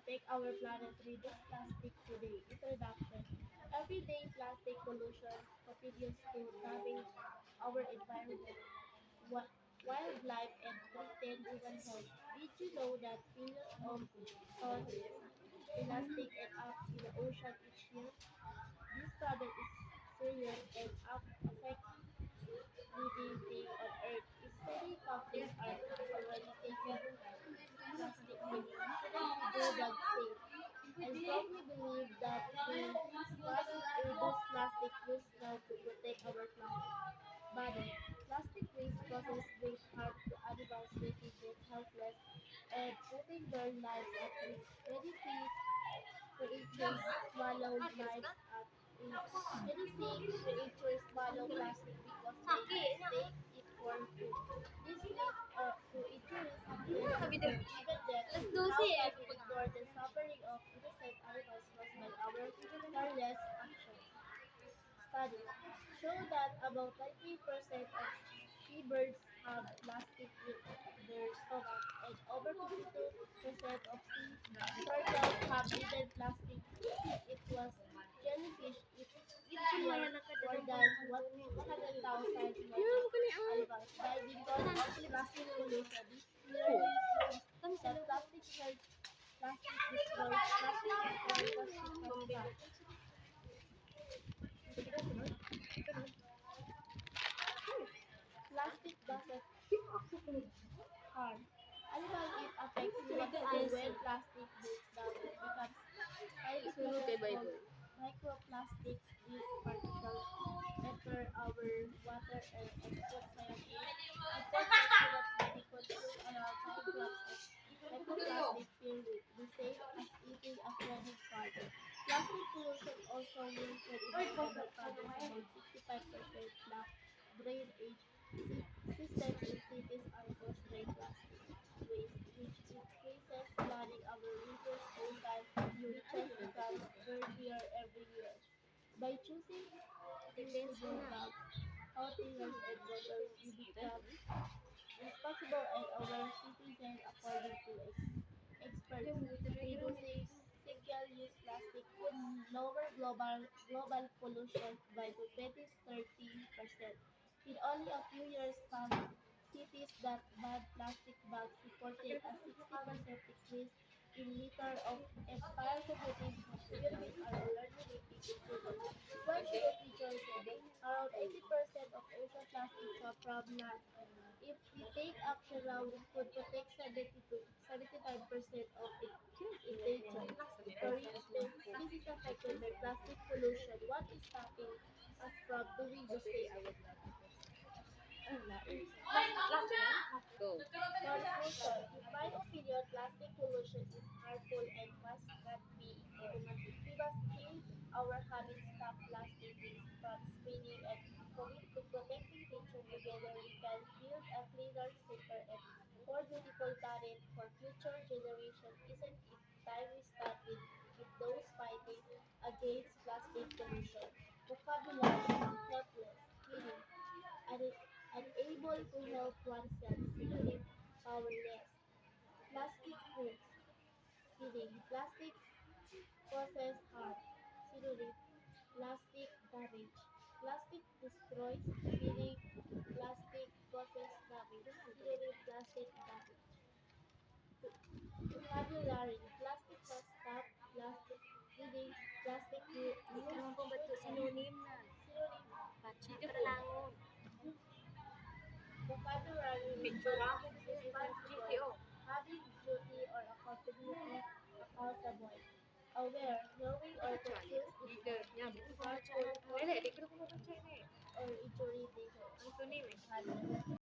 protect our planet, reduce plastic today. Introduction. Everyday plastic pollution continues to damage our environment, wildlife, and threaten human health. Did you know that billions of tons plastic end up in the ocean each year? This problem is serious and affects living thing on Earth. Is many countries are already taking plastic free, global safe. I strongly believe that we must reduce plastic use now to protect our planet. Body. Plastic waste process brings harm to animals, making them helpless and putting their lives at risk. Many sea creatures swallow lives at risk. Many sea creatures swallow plastic because they mistake it for food. This leads to injuries, sickness, and even death. How can we ignore the suffering of innocent animals caused by our careless actions? Studies show that about 90% of seabirds have plastic in their stomachs, and over 52% of sea turtles have hidden plastic equals jellyfish each year more than 100,000 marine animals die because of plastic pollution. This clearly proves that plastic destroys plastic has got. Plastic doesn't harm. Animal it affects humans too when plastic breaks down and becomes tiny pieces called microplastics. These particles enter our water, air, and food scientists report that humans may consume around 5 grams of microplastic per week, the same as eating a credit card. Plastic pollution also worsened environmental problems. About 65% block drainage systems in cities are caused by plastic waste, which increases flooding our rivers, coastal beaches becomes dirtier every year. By choosing reusable bags, containers, and bottles, we become responsible and aware citizens according to experts. Reducing single-use plastic could lower global pollution by 20-30%. In only a few years, some cities that banned plastic bags reported a 60% decrease in litter of communities are already making improvements. Why shouldn't we join them? Around 80% of ocean plastic come from land. If we take action now, we could protect 75% of it endangered. For instance, species affected by plastic pollution. What is stopping us from doing the same? Go. Conclusion. In my opinion, plastic pollution is harmful and must not be ignored. We must change our habits, stop plastic waste from spreading, and commit to protecting nature. Together, we can build a cleaner, safer, and more beautiful planet for future generations. Isn't it time we start with those fighting against plastic pollution? Vocabulary: helpless, feeling, unable to help oneself, synonym, powerless. Plastic hurts, meaning plastic causes harm, synonym, plastic damage. Plastic destroys, meaning plastic causes damage, synonym, plastic damage. Vocabulary, plastic must stop, plastic, meaning plastic use Ewan ko ba ito should end, synonym na? synonym, Bachi ka palangon. vocabulary responsible, GTO. having duty or accountability, accountable, aware, knowing or